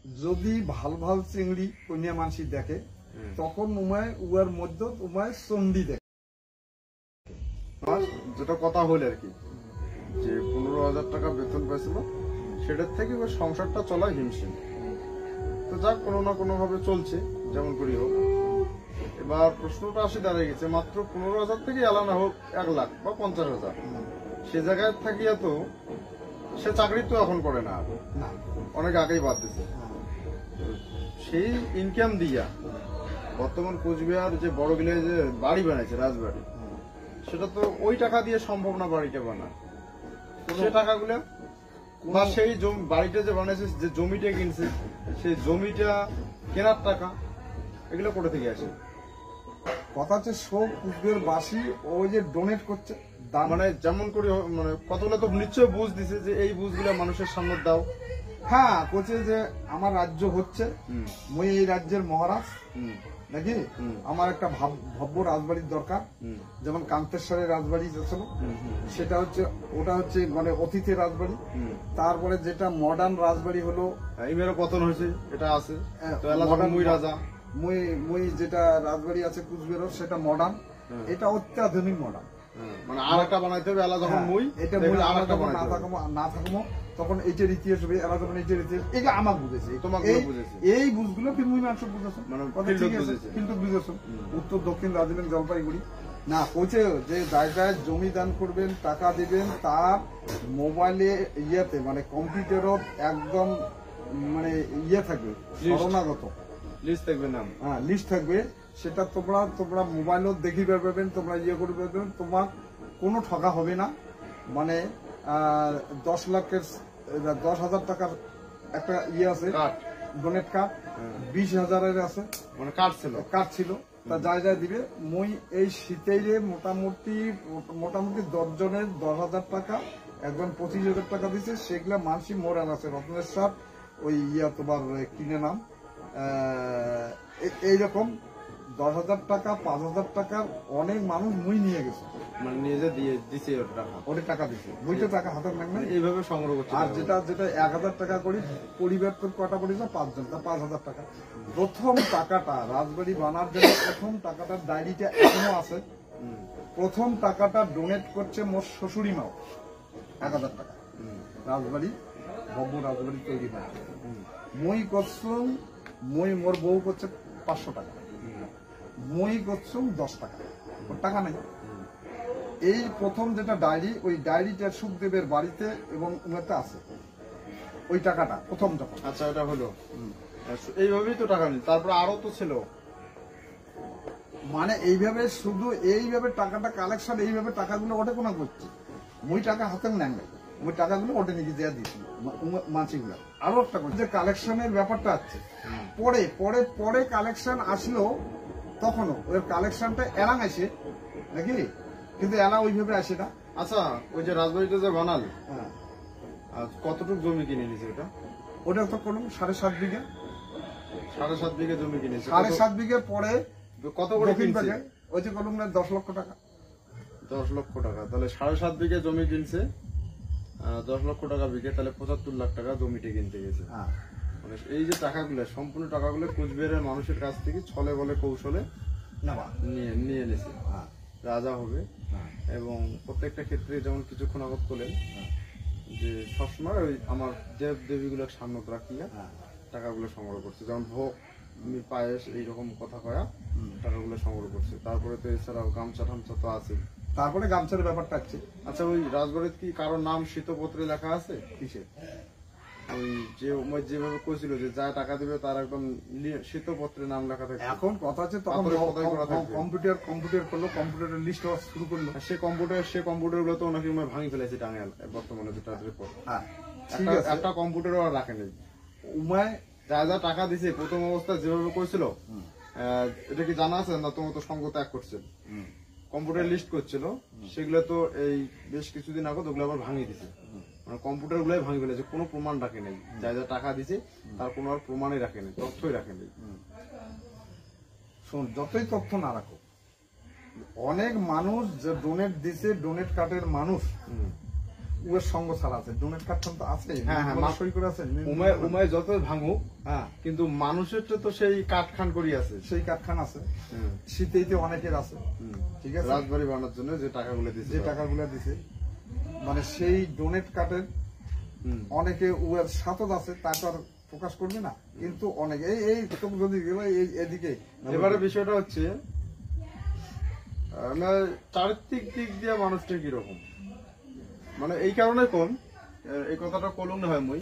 যদি ভাল ভাল চিংড়ি কন্যা মানসি দেখে তখন উয়ার মধ্যে চন্ডি দেখে। যেটা কথা হলো আর কি, যে 15,000 টাকা বেতন পাইছিল, সেটার থেকে ওই সংসারটা চলা হিমশিম। তো যাক, কোনো না কোনো ভাবে চলছে যেমন করি হোক। এবার প্রশ্নটা আসে দাঁড়িয়ে গেছে, মাত্র 15,000 থেকে এলানা হোক 1 লাখ বা 50,000, সে জায়গায় থাকিয়া তো সে চাকরি তো এখন করে না, অনেক আগেই বাদ দিছে। সেই ইনকাম দিয়া বর্তমান কোচবিহার যে বড় গিলে যে বাড়ি বানাইছে, রাজবাড়ি, সেটা তো ওই টাকা দিয়ে সম্ভব না বাড়িটা বানা। সে টাকাগুলো বা সেই বাড়িটা যে বানাইছে, যে জমিটা কিনছে, সেই জমিটা কেনার টাকা, এগুলো কোথা থেকে আসে? কথা হচ্ছে সব কুচবিহার বাসী ওই যে ডোনেট করছে, মানে যেমন করি মানে কতগুলো তো নিশ্চয় বুঝ দিছে যে এই বুঝগুলো মানুষের সামনে দাও। হ্যাঁ, কোচে যে আমার রাজ্য হচ্ছে, মই এই রাজ্যের মহারাজ নাকি, আমার একটা ভব্য রাজবাড়ির দরকার। যেমন কান্তেশ্বরের রাজবাড়ি ছিল, সেটা হচ্ছে, ওটা হচ্ছে মানে অতীতের রাজবাড়ি। তারপরে যেটা মডার্ন রাজবাড়ি হলো ইমেরও পতন হয়েছে, এটা আছে মই রাজা, মই যেটা রাজবাড়ি আছে কুচবিহার, সেটা মডার্ন, এটা অত্যাধুনিক মডার্ন। মানে আর একটা বানাইতে হবে, এলা যখন মই এটা আর একটা না থাকবো তখন এইটার ইতিহাস হবে, এলা যখন এইটার ইতিহাস, এটা আমার বুঝেছে, তোমাকে বুঝেছে। এই বুঝগুলো ফিল্মি মানুষ বুঝেছে, কিন্তু বুঝেছ উত্তর দক্ষিণ দার্জিলিং জলপাইগুড়ি না। কোচে যে জায়গায় জমি দান করবেন, টাকা দিবেন, তার মোবাইলে ইয়েতে মানে কম্পিউটারত একদম মানে ইয়ে থাকবে, শরণাগত লিস্ট থাকবে, নাম হ্যাঁ লিস্ট থাকবে। সেটা তোমরা মোবাইলও দেখি পারবেন, তোমরা ইয়ে করে পারবেন, তোমার কোনো ঠকা হবে না। মানে 10,000 টাকার একটা ইয়ে আছে, ডোনেট কার্ড, 20,000 আছে, মানে কার্ড ছিল। তা যা দিবে। মই এই শীতের মোটামুটি 10 জনের 10,000 টাকা, একজন 25,000 টাকা দিচ্ছে। সেগুলা মানসি মোরান আছে রত্নেশ্বর, ওই ইয়া তোমার কিনে নাম, এইরকম 10,000 টাকা 5,000 টাকার অনেক মানুষ মই নিয়ে গেছে, মানে নিজে দিয়ে দিছে ওটা টাকা দিচ্ছে, বইটা টাকা হাতের নাম এইভাবে সংগ্রহ করছে। আর যেটা 1,000 টাকা করি পরিবার তোর কটা পড়েছে 5 জন, তা 5,000 টাকা। প্রথম টাকাটা রাজবাড়ি বানার জন্য প্রথম টাকাটার ডায়েরিটা এখনো আছে। প্রথম টাকাটা ডোনেট করছে মোর শ্বশুরি মাও 1,000 টাকা, রাজবাড়ি ভব্য রাজবাড়ি তৈরি হয়। মই করছুম, মই মোর বউ করছে 500 টাকা, মই করছুম 10 টাকা, ওর টাকা নেই। এই প্রথম যেটা ডায়েরি, ওই ডায়েরিটা সুখদেবের বাড়িতে এবং উনাতে আছে ওই টাকাটা প্রথম যখন। আচ্ছা, এটা হলো এইভাবেই তো টাকা নিল, তারপর আরো তো ছিল, মানে এইভাবে শুধু এইভাবে টাকাটা কালেকশন, এইভাবে টাকাগুলো ওঠে কোনা করছে। মই টাকা হাতে নেন নাই, ওই টাকাগুলো ওটে নিয়ে দেওয়া দিয়েছি মাছিগুলো। আরো একটা করছে যে কালেকশনের ব্যাপারটা আছে, পরে পরে পরে কালেকশন আসলো, তখনও ওই কালেকশনটা এলাং আসে নাকি, কিন্তু এলা ওইভাবে আসে না। আচ্ছা, ওই যে রাজবাড়িটা যে বানাল, কতটুকু জমি কিনে নিছে ওটা? ওটা তো করলাম 7.5 বিঘা। 7.5 বিঘা জমি কিনেছে। 7.5 বিঘা পরে কত করে কিনছে? ওই যে করলাম না 10 লক্ষ টাকা। 10 লক্ষ টাকা, তাহলে 7.5 বিঘা জমি কিনছে, 10 লক্ষ টাকা বিঘে, তাহলে 75 লাখ টাকা জমিটা কিনতে গেছে। মানে এই যে টাকাগুলো, সম্পূর্ণ টাকাগুলো কোচবিহারের মানুষের কাছ থেকে ছলে বলে কৌশলে নিয়ে নিয়েছে। রাজা হবে, এবং প্রত্যেকটা ক্ষেত্রে যেমন কিছুক্ষণ আগত তোলেন যে সবসময় ওই আমার দেব দেবীগুলোর সামনে রাখিয়া টাকাগুলো সংগ্রহ করছে, যেমন ভোগ পায়েস এইরকম কথা কয়া টাকাগুলো সংগ্রহ করছে। তারপরে তো এছাড়াও গামছা টামছা তো আছে, তারপরে গামছার ব্যাপারটা আছে। আচ্ছা, ওই রাজবাড়িতে কি কারোর নাম শীতপত্রে লেখা আছে? কিসের? ওই যে যেভাবে কইছিল যে যা টাকা দিবে তার একদম শীতপত্রে নাম লেখা থাকে। এখন কথা আছে তখন কম্পিউটার করলো, কম্পিউটারের লিস্ট শুরু করলো। সে কম্পিউটার গুলো তো নাকি ভাঙি ফেলেছে টাঙ্গাইল বর্তমানে, যেটা রিপোর্ট। একটা কম্পিউটারও আর রাখে নেই। উমায় যা যা টাকা দিছে প্রথম অবস্থায় যেভাবে কইছিল, এটা কি জানা আছে না? তোমার তো সঙ্গ ত্যাগ করছে, কম্পিউটার লিস্ট করছিল, সেগুলো তো এই বেশ কিছুদিন আগে ওগুলো আবার ভাঙিয়ে দিছে। মানে কম্পিউটার গুলাই ভাঙি ফেলেছে, কোনো প্রমাণ রাখে নেই। যা যা টাকা দিছে তার কোনো আর প্রমাণই রাখে নেই, তথ্যই রাখে নেই। শোন, যতই তথ্য না রাখো, অনেক মানুষ যে ডোনেট দিছে, ডোনেট কার্ডের মানুষ উয়ের সঙ্গ ছাড়া আছে, ডোনেট কার্ডখান তো আছে, হ্যাঁ, হ্যাঁ, সই করে আছে। উমায় যতই ভাঙুক, হ্যাঁ, কিন্তু মানুষেরটা তো সেই কাঠখান করি আছে। সেই কার্ডখান আছে, শীতেইতে অনেকের আছে, ঠিক আছে, রাজবাড়ি বানানোর জন্য যে টাকাগুলো দিচ্ছে, যে টাকাগুলো দিছে, মানে সেই ডোনেট কার্ডের অনেকে উয়ের সাথে আছে, তা তো আর প্রকাশ করবে না, কিন্তু অনেকে এই তুমি যদি এদিকে এবারে বিষয়টা হচ্ছে চারিত্রিক দিক দিয়ে মানুষটা কিরকম, মানে এই কারণে কোন এই কথাটা কলম না হয় মুই,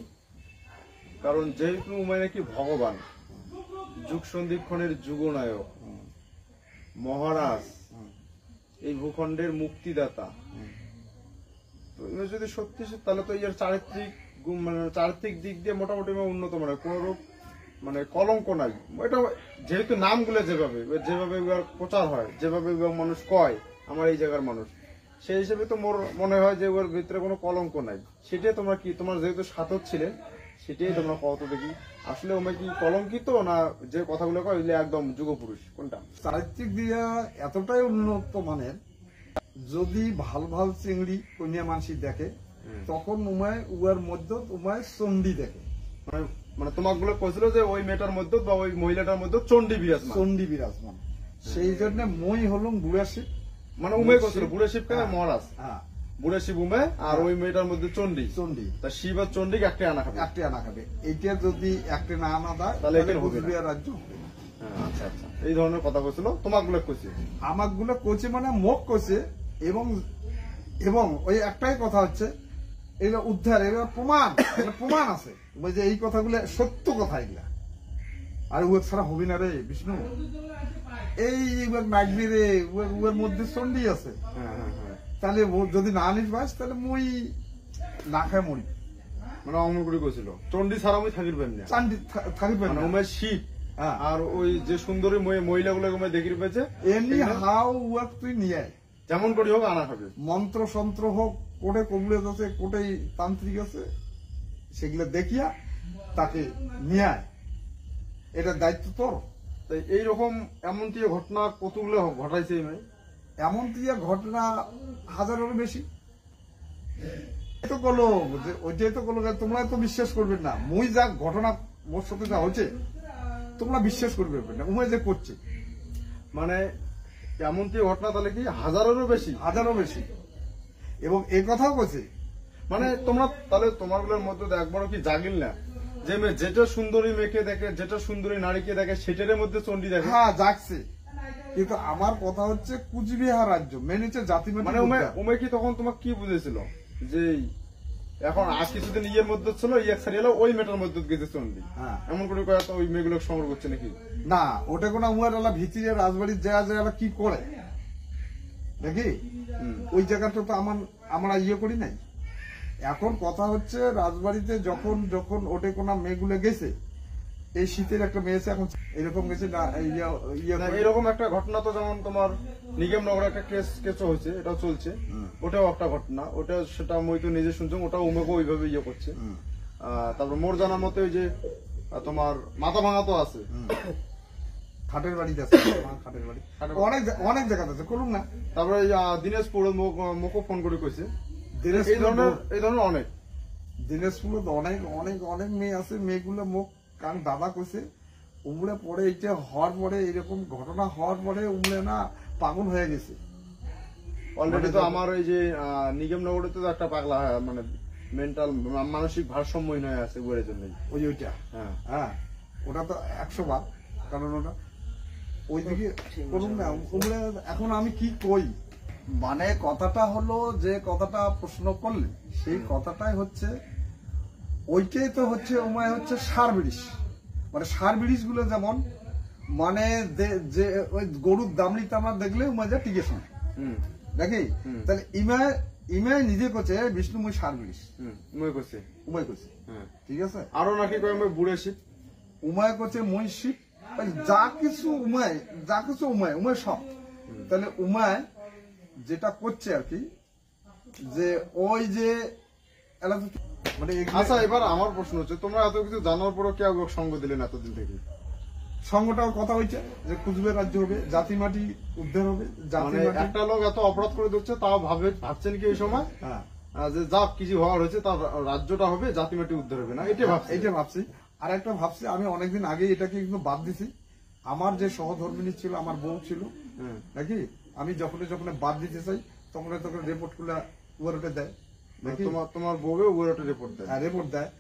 কারণ যেহেতু উমায় নাকি ভগবান, যুগ সন্ধিক্ষণের যুগনায়ক, মহারাজ, এই ভূখণ্ডের মুক্তিদাতা, তো এবার যদি সত্যি তাহলে তো এর চারিত্রিক মানে চারিত্রিক দিক দিয়ে মোটামুটি উন্নত, মানে কোন রূপ মানে কলঙ্ক নাই। এটা যেহেতু নামগুলো যেভাবে প্রচার হয়, যেভাবে মানুষ কয় আমার এই জায়গার মানুষ, সেই হিসেবে তো মোর মনে হয় যে ওর ভিতরে কোনো কলঙ্ক নাই। সেটাই তোমরা কি, তোমার যেহেতু সাধক ছিলেন, সেটাই তোমরা কত দেখি আসলে ওমে কি কলঙ্কিত না যে কথাগুলো কয় ওইগুলো একদম যুগপুরুষ, কোনটা? চারিত্রিক দিয়া এতটাই উন্নত মানের, যদি ভাল ভাল চিংড়ি কন্যা মানসি দেখে, তখন উয়ার মধ্যে উমায় চণ্ডী দেখে। মানে তোমাক গুলো কইছিল যে ওই মেয়েটার মধ্যে বা ওই মহিলাটার মধ্যে চণ্ডী বিরাজমান, চণ্ডী বিরাজমান। সেই জন্য মই হলুম বুড়া শিব, মানে উমে কইছিল বুড়া শিব কেন মহারাজ, হ্যাঁ, বুড়া শিব উমে, আর ওই মেয়েটার মধ্যে চণ্ডী, চণ্ডী, তা শিব আর চণ্ডীকে একটা আনা খাবে, একটা আনা খাবে। এইটা যদি একটা না আনা দেয় তাহলে তাহলে হবে না। কুচবিহার রাজ্য হবে না। আচ্ছা আচ্ছা, এই ধরনের কথা কইছিল, তোমাক গুলো কইছে, আমাকগুলো কোচে মানে মুখ কোচে, এবং এবং ওই একটাই কথা হচ্ছে এগুলো উদ্ধার, এগুলো প্রমাণ, এগুলো প্রমাণ আছে যে এই কথাগুলো সত্য কথা এগুলা। আর উয়ার ছাড়া হবি না রে বিষ্ণু, এই নাগবি রে, উয়ার মধ্যে চণ্ডী আছে। হ্যাঁ হ্যাঁ হ্যাঁ, তাহলে যদি না আনিস বাস তাহলে মই না খায় মরি। মানে অমর করে কইছিল চণ্ডী ছাড়া আমি থাকিবেন না, চান্দি থাকিবেন মানে না। উমে শিব, হ্যাঁ, আর ওই যে সুন্দরী মহিলাগুলো উমে দেখির পেয়েছে, এমনি হাও উয়াক তুই নিয়ে আয়, যেমন করি হোক আনা খাবে। মন্ত্র সন্ত্র হোক, কোটে কবুলেজ আছে, কোটে তান্ত্রিক আছে, সেগুলো দেখিয়া তাকে নিয়ে আয়, এটা দায়িত্ব তোর। তাই এইরকম এমন কি ঘটনা কতগুলো ঘটাইছে এই মেয়ে? এমন দিয়ে ঘটনা হাজারেরও বেশি। তো বলো ওইটাই তো বলো, তোমরা তো বিশ্বাস করবে না, মই যা ঘটনা মোর সাথে যা হচ্ছে তোমরা বিশ্বাস করবে না, উমে যে করছে, মানে এমন কি ঘটনা তাহলে কি হাজারেরও বেশি? হাজারও বেশি। এবং এই কথাও বলছে, মানে তোমরা তাহলে তোমারগুলোর মধ্যে তো একবারও কি জাগিল না যে মেয়ে যেটা সুন্দরী মেয়েকে দেখে, যেটা সুন্দরী নারীকে দেখে, সেটার মধ্যে চণ্ডী দেখে? হ্যাঁ জাগছে, কিন্তু আমার কথা হচ্ছে কুচবিহার রাজ্য মেন হচ্ছে জাতি, মানে উমে কি তখন তোমাকে কি বুঝেছিল যে এখন আজ কিছুদিন ইয়ের মধ্যে ছিল, ইয়ে ছাড়িয়ে এলো ওই মেয়েটার মধ্যে গেছে চণ্ডী, হ্যাঁ, এমন করে কয়া তো ওই মেয়েগুলো সংগ্রহ করছে নাকি? না ওটা কোনো উমার আলা ভিতরে রাজবাড়ির যা কি করে দেখি, ওই জায়গাটা তো আমরা ইয়ে করি নাই। এখন কথা হচ্ছে রাজবাড়িতে যখন যখন ওটে কোনা মেয়েগুলো গেছে, এই শীতের একটা মেয়ে আছে এখন এরকম গেছে না, না, এরকম একটা ঘটনা তো যেমন তোমার নিগম নগরে একটা কেসও হয়েছে, এটাও চলছে, ওটাও একটা ঘটনা, ওটা সেটা মই তো নিজে শুনছি, ওটাও উমেকে ওইভাবে ইয়ে করছে। তারপর মোর জানার মতে ওই যে তোমার মাথা ভাঙা তো আছে, খাটের বাড়িতে আছে, খাটের বাড়ি অনেক জায়গাতে আছে, করুন না। তারপরে দিনাজপুর মোকে ফোন করে কইছে, এই ধরনের অনেক দিনাজপুরে অনেক অনেক অনেক মেয়ে আছে, মেয়েগুলো মুখ কারণ দাদা কইছে উমড়ে পরে, এইটা হওয়ার পরে এরকম ঘটনা হওয়ার পরে উমড়ে না পাগল হয়ে গেছে অলরেডি। তো আমার ওই যে নিগম নগরে তো একটা পাগলা মানে মেন্টাল মানসিক ভারসাম্যহীন হয়ে আছে ওর জন্য, ওইটা হ্যাঁ, ওটা তো 100 বার, কারণ ওটা ওইদিকে করুন না উমড়ে। এখন আমি কি কই, মানে কথাটা হলো যে কথাটা প্রশ্ন করলে সেই কথাটাই হচ্ছে ওইটাই তো হচ্ছে উমায় হচ্ছে সার ব্রিজ, মানে সার ব্রিজ গুলো যেমন মানে যে ওই গরুর দামড়ি তামড়া দেখলে উমায় যা টিকে শোনে নাকি, তাহলে ইমায় নিজে করছে বিষ্ণুময় সার ব্রিজ, উমায় করছে, ঠিক আছে। আরো নাকি বুড়ে শিব উমায় করছে মই শিব, যা কিছু উমায় সব। তাহলে উমায় যেটা করছে আর কি, যে ওই যে মানে আচ্ছা, এবার আমার প্রশ্ন হচ্ছে তোমরা এত কিছু জানার পরও কে সঙ্গ দিলেন এতদিন থেকে? সঙ্গটার কথা হয়েছে যে কুচবিহার রাজ্য হবে, জাতি মাটি উদ্ধার হবে, জাতি মাটি। একটা লোক এত অপরাধ করে দিচ্ছে, তাও ভাবছেন কি এই সময় যে যা কিছু হওয়ার হয়েছে তার রাজ্যটা হবে, জাতি মাটি উদ্ধার হবে না, এটা ভাবছি। এইটা ভাবছি। আর একটা ভাবছি, আমি অনেকদিন আগে এটাকে কিন্তু বাদ দিছি। আমার যে সহধর্মিনী ছিল, আমার বউ ছিল নাকি, আমি যখন যখন বাদ দিতে চাই তখন তখন রিপোর্ট গুলা ওয়ারটে দেয় নাকি, তোমার বউকে ওয়ারটে রিপোর্ট দেয়, রিপোর্ট দেয়।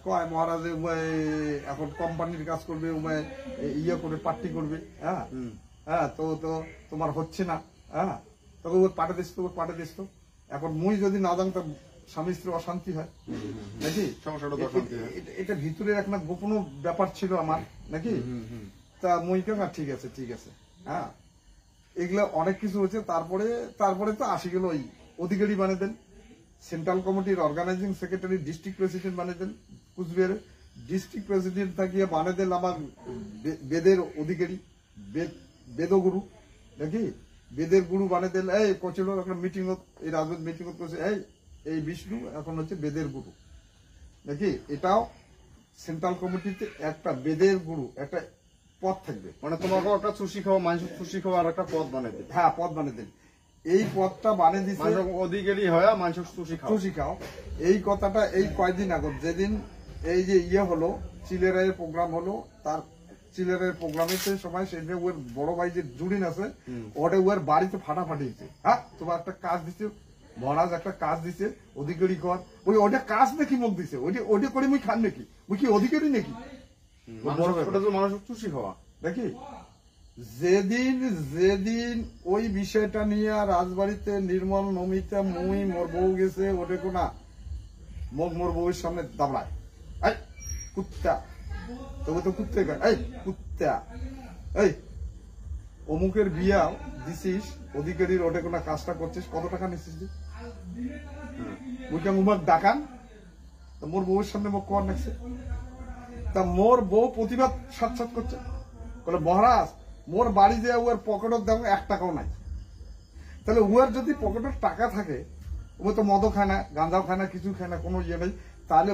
কয় মহারাজ এখন কোম্পানির কাজ করবে, ইয়ে করবে, পার্টি করবে। হ্যাঁ হ্যাঁ, তো তো তোমার হচ্ছে না। হ্যাঁ, তবে ওর পাঠে দিস তো, ওর পাঠে দিস তো। এখন মুই যদি না জান তো স্বামী স্ত্রী অশান্তি হয় নাকি, এটা ভিতরের একটা গোপন ব্যাপার ছিল আমার নাকি। তা মুই কেন, ঠিক আছে ঠিক আছে। হ্যাঁ, এগুলো অনেক কিছু হচ্ছে। তারপরে তো আসি গেল ওই অধিকারী বানিয়ে দেন, সেন্ট্রাল কমিটির অর্গানাইজিং সেক্রেটারি, ডিস্ট্রিক্ট প্রেসিডেন্ট বানিয়ে দেন কুচবিহারে। ডিস্ট্রিক্ট প্রেসিডেন্ট থাকিয়ে বানিয়ে দেন আমার বেদের অধিকারী, বেদগুরু নাকি, বেদের গুরু বানিয়ে দিল। এই কছিল একটা মিটিং, এই রাজনীতি মিটিং করছে, এই বিষ্ণু এখন হচ্ছে বেদের গুরু নাকি। এটাও সেন্ট্রাল কমিটিতে একটা বেদের গুরু একটা পদ থাকবে। মানে তোমাকে একটা চুষি খাওয়া, মানুষ চুষি খাওয়া আর একটা পদ বানিয়ে দিল। হ্যাঁ, পদ বানিয়ে দিন। এই পদটা বানিয়ে দিচ্ছে অধিকারী হয় মানুষ চুষি খাও। এই কথাটা এই কয়দিন আগত, যেদিন এই যে ইয়ে হলো চিলেরায়ের প্রোগ্রাম হলো, তার চিলেরায়ের প্রোগ্রামের সময় সেদিন ওর বড় ভাই যে জুড়িন আছে, ওটা ওর বাড়িতে ফাটাফাটি দিচ্ছে। হ্যাঁ, তোমার একটা কাজ দিচ্ছে মহারাজ, একটা কাজ দিচ্ছে অধিকারী কর। ওইটা কাজ নাকি মুখ দিছে, ওইটা করে মুই খান নাকি, মুই কি অধিকারী নাকি? মানুষ চুষি খাওয়া নাকি। যেদিন ওই বিষয়টা নিয়ে রাজবাড়িতে নির্মল নমিতা মুই মোর বউ গেছে, ওটা কোনা মোর বউয়ের সামনে দাবড়ায়, এই কুত্তা, তবে তো কুত্তে কয়, এই কুত্তা, এই অমুকের বিয়া দিছিস, অধিকারীর ওটা কোনা কাজটা করছিস, কত টাকা নিচ্ছিস? ওইটা উমার ডাকান, মোর বউয়ের সামনে মুখ কর নাকছে। তা মোর বউ প্রতিবাদ সাৎসাৎ করছে, বলে মহারাজ মোর বাড়ি যে ওর পকেটত দেখো 1 টাকাও নাই। তাহলে ওর যদি পকেটের টাকা থাকে, ও তো মদও খায় না, গাঁজাও খায় না, কিছু খায় না, কোনো ইয়ে নেই, তাহলে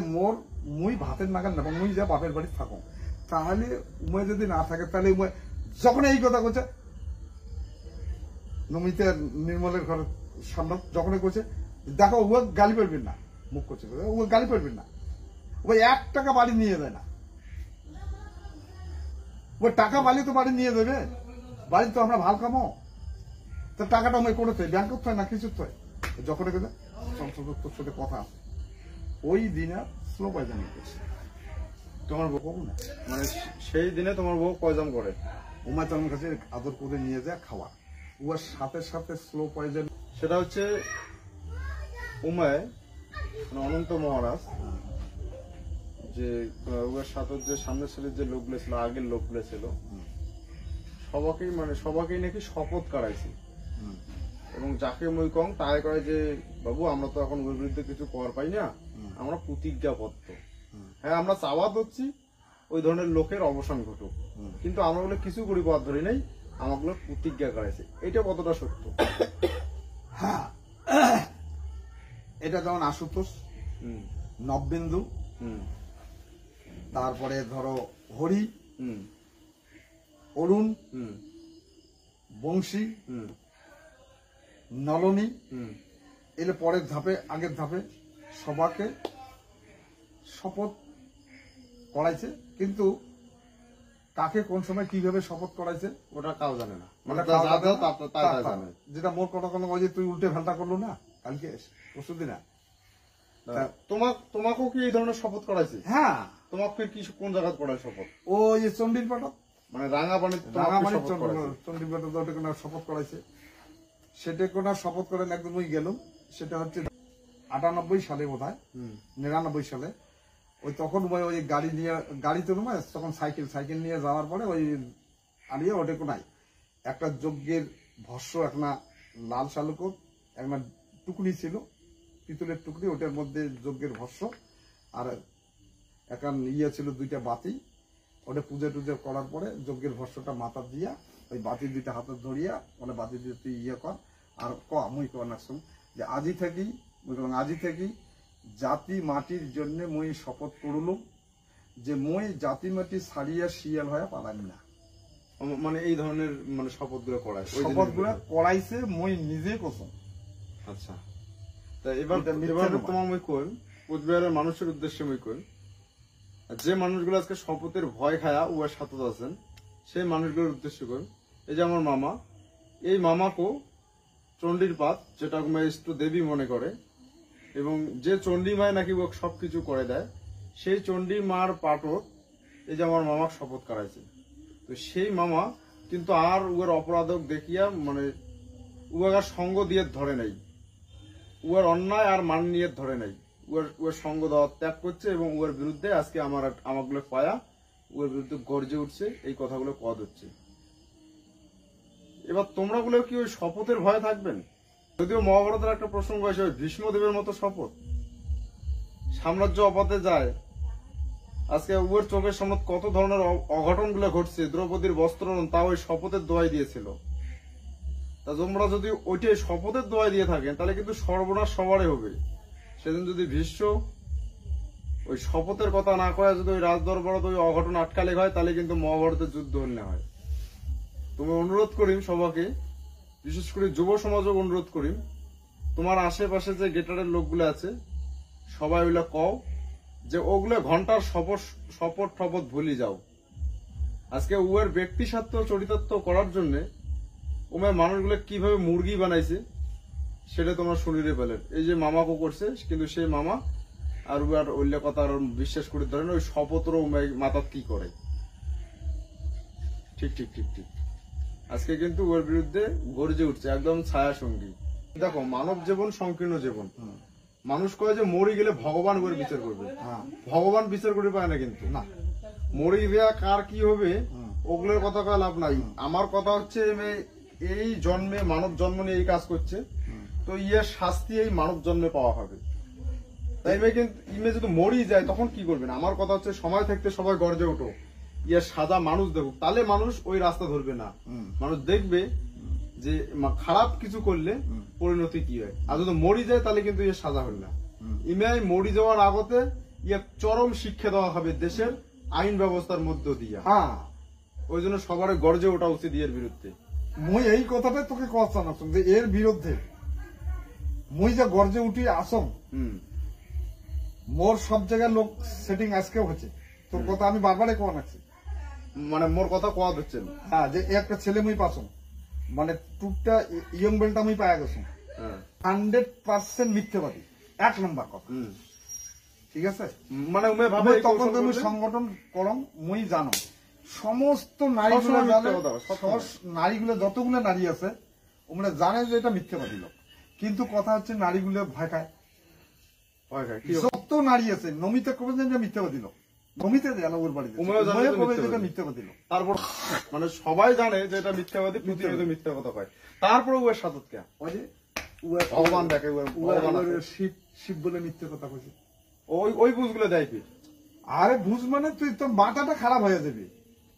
মুই ভাতের নাগাল নেব, মুই যা বাপের বাড়ি থাকো। তাহলে উময় যদি না থাকে, তাহলে উময় যখন এই কথা করছে নমিতা নির্মলের ঘরের সামনে, যখনই করছে দেখো ও গালি পারবেন না, মুখ করছে ও গালি পারবেন না, ওই 1 টাকা বাড়ি নিয়ে যায় না। ওই টাকা বালি তো বাড়ি নিয়ে দেবে, বাড়ি তো আমরা ভাল কামো, তো টাকাটা আমি করে থাই, ব্যাংক করতে হয় না, কিছু তো যখন তোর সাথে কথা আছে। ওই দিনে স্লো পয়জা নিয়ে গেছে তোমার বউ না, মানে সেই দিনে তোমার বউ পয়জাম করে, উমায় তোমার কাছে আদর করে নিয়ে যায় খাওয়া, ওর সাথে সাথে স্লো পয়জন। সেটা হচ্ছে উমায় মানে অনন্ত মহারাজ যে ওর সাথে যে সামনের ছেলের যে লোকগুলো ছিল, আগের লোকগুলো ছিল, সবাকেই নাকি শপথ করাইছি, এবং যাকে মই কম তাই কয় যে বাবু আমরা তো এখন ওর বিরুদ্ধে কিছু কর পাই না, আমরা প্রতিজ্ঞাবদ্ধ, হ্যাঁ আমরা চাওয়া দিচ্ছি ওই ধরনের লোকের অবসান ঘটুক, কিন্তু আমরা বলে কিছু করি পথ ধরি নাই, আমাগুলো প্রতিজ্ঞা করাইছে। এটা কতটা সত্য? হ্যাঁ, এটা যেমন আশুতোষ, নববিন্দু, তারপরে ধরো হরি, অরুণ, বংশী, নলনী, এলে পরের ধাপে, আগের ধাপে সবাকে শপথ করাইছে, কিন্তু কাকে কোন সময় কিভাবে শপথ করাইছে ওটা কাউ জানে না, যেটা মোর কথা কোনো যে তুই উল্টে ফেলটা করলো না কালকে পরশু দিনা, তোমাকেও কি এই ধরনের শপথ করাইছে? হ্যাঁ, তোমাকে কি কোন জায়গা করায় শপথ? ওই চন্ডির পাটক, মানে রাঙাপানি চন্ডির পাটক শপথ করাইছে। সেটা কোন শপথ করেন একদম ওই গেল, সেটা হচ্ছে 98 সালে বোধ হয়, 99 সালে। ওই তখন ওই গাড়ি নিয়ে, গাড়ি তো নয় তখন সাইকেল নিয়ে যাওয়ার পরে ওই আলিয়া ওটা কোনায় একটা যজ্ঞের ভস্য, একটা লাল শালুক, একটা টুকরি ছিল, পিতলের টুকরি, ওটার মধ্যে যজ্ঞের ভস্য, আর একটা ইয়ে ছিল 2টা বাতি, ওটা পূজা টুজা করার পরে যজ্ঞের ভস্যটা মাথা দিয়া ওই বাতি 2টা হাতে ধরিয়া মানে বাতি দিয়ে তুই ইয়ে কর, আর মুই কর না যে আজি থাকি জাতি মাটির জন্য মুই শপথ করলুম যে মুই জাতি মাটি ছাড়িয়া শিয়াল হয়ে পালাম না। মানে এই ধরনের মানে শপথ গুলো করাইছে, মুই নিজে কসম। আচ্ছা, তা এবার এটা মিথ্যা এবার প্রমাণ। তোমার মই কই কোচবিহারের মানুষের উদ্দেশ্যে মই কই যে মানুষগুলো আজকে শপথের ভয় খায়া উয়ার সাথে আছেন সেই মানুষগুলোর উদ্দেশ্য কই এই যে আমার মামা এই মামাকেও চণ্ডীর পাত যেটা ইষ্ট দেবী মনে করে এবং যে চণ্ডী মায় নাকি ও সবকিছু করে দেয় সেই চণ্ডী মার পাটও এই যে আমার মামাকে শপথ করাইছে তো সেই মামা কিন্তু আর উয়ার অপরাধক দেখিয়া মানে উয়ার সঙ্গ দিয়ে ধরে নাই উয়ার অন্যায় আর মান নিয়ে ধরে নাই উয়ার সঙ্গ দেওয়া ত্যাগ করছে এবং উয়ার বিরুদ্ধে আজকে আমাগুলো পায়া উয়ার বিরুদ্ধে গর্জে উঠছে এই কথাগুলো কদ হচ্ছে এবার তোমরা গুলো কি ওই শপথের ভয়ে থাকবেন যদিও মহাভারতের একটা প্রসঙ্গ আছে ওই ভীষ্মদেবের মতো শপথ সাম্রাজ্য অপথে যায় আজকে উয়ের চোখের সামনে কত ধরনের অঘটন গুলো ঘটছে দ্রৌপদীর বস্ত্রহরণ তা ওই শপথের দোয়াই দিয়েছিল তা তোমরা যদি ওইটাই শপথের দোয়াই দিয়ে থাকেন তাহলে কিন্তু সর্বনাশ সবারই হবে সেদিন যদি ভীষ্ম ওই শপথের কথা না কয়ে যদি ওই রাজদরবারত ওই অঘটন আটকালে হয় তাহলে কিন্তু মহাভারতের যুদ্ধ হলে হয় তুমি অনুরোধ করিম সবাকে বিশেষ করে যুব সমাজও অনুরোধ করিম তোমার আশেপাশে যে গেটারের লোকগুলো আছে সবাই ওইগুলো কও যে ওগুলো ঘন্টার শপথ ঠপথ ভুলি যাও আজকে উয়ের ব্যক্তি স্বার্থ চরিতার্থ করার জন্য ওমের মানুষগুলো কিভাবে মুরগি বানাইছে সেটা তোমরা শুনিরে পেলেন এই যে মামাকে করছে কিন্তু সেই মামা আর উয়ার ওইল্য কথা আর বিশ্বাস করে ধরেন ওই শপথর মাথার কি করে ঠিক ঠিক ঠিক ঠিক আজকে কিন্তু ওর বিরুদ্ধে গর্জে উঠছে একদম ছায়া সঙ্গী দেখো মানব জীবন সংকীর্ণ জীবন মানুষ কয় যে মরি গেলে ভগবান করে বিচার করবে ভগবান বিচার করে পায় না কিন্তু না মরি দেয়া কার কি হবে ওগুলোর কথা কয় লাভ নাই আমার কথা হচ্ছে এই জন্মে মানব জন্ম নিয়ে এই কাজ করছে তো ইয়ের শাস্তি এই মানব জন্মে পাওয়া হবে তাই কিন্তু ইমে যদি মরি যায় তখন কি করবেন আমার কথা হচ্ছে সময় থাকতে সবাই গর্জে ওঠো ইয়ার সাজা মানুষ দেখুক তাহলে মানুষ ওই রাস্তা ধরবে না মানুষ দেখবে যে খারাপ কিছু করলে পরিণতি কি হয় আর যদি মরি যায় তাহলে কিন্তু ইয়ে সাজা হবে না ইমেয়াই মরি যাওয়ার আগতে ইয়ে চরম শিক্ষা দেওয়া হবে দেশের আইন ব্যবস্থার মধ্য দিয়ে হ্যাঁ ওই জন্য সবার গর্জে ওঠা উচিত এর বিরুদ্ধে মুই এই কথাটাই তোকে কথা না যে এর বিরুদ্ধে মুই যে গর্জে উঠি আসম মোর সব জায়গায় লোক সেটিং আজকেও হচ্ছে তোর কথা আমি বারবারই কোয়া নাচ্ছি মানে মোর কথা কোয়া দিচ্ছেন হ্যাঁ যে একটা ছেলে মুই পাসম মানে টুকটা ইয়ং বেলটা মুই পায়া গেছো 100% মিথ্যাবাদী 1 নম্বর কথা ঠিক আছে মানে উমে ভাবে মুই তখন তুমি সংগঠন করম মুই জানো সমস্ত নারীগুলো জানে নারীগুলো যতগুলো নারী আছে ওমরা জানে যে এটা মিথ্যাবাদী লোক কিন্তু কথা হচ্ছে নারীগুলো ভয় খায় যত নারী আছে নমিতা কবে যে মিথ্যাবাদী লোক নমিতে গেল ওর বাড়িতে মিথ্যাবাদী লোক তারপর মানে সবাই জানে যে এটা মিথ্যাবাদী প্রতিনিয়ত মিথ্যা কথা কয় তারপরে উয়ের সাথত কে ভগবান দেখে শিব শিব বলে মিথ্যে কথা কইছে ওই বুঝগুলো দেয় কি আরে বুঝ মানে তুই তোর মাথাটা খারাপ হয়ে যাবে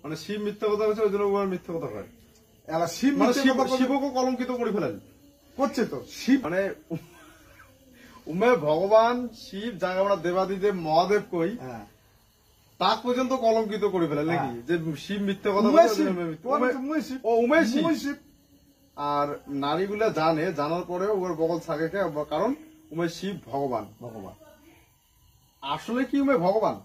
মানে শিব মিথ্যা কথা কইছে ওই জন্য উয়ের মিথ্যা কথা কয় এলা শিব মানে শিবকে কলঙ্কিত করে ফেলেন করছে তো শিব মানে উমে ভগবান শিব যাকে আমরা দেবাদিদেব মহাদেব কই তা পর্যন্ত কলঙ্কিত করে ফেলেন নাকি যে শিব মিথ্যা কথা শিব আর নারীগুলা জানে জানার পরেও ওর বগল থাকে কারণ উমে শিব ভগবান ভগবান আসলে কি উমে ভগবান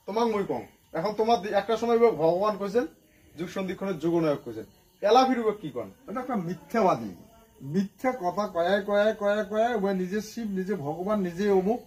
তোমার মই কম এখন তোমার একটা সময় ভগবান কইছেন যুগ সন্ধিক্ষণের যুগনায়ক কইছেন এলা ফিরবে কি কন এটা একটা মিথ্যাবাদী মিথ্যা কথা কয়ে কয়ে কয়ে কয়ে নিজে শিব নিজে ভগবান নিজে অমুক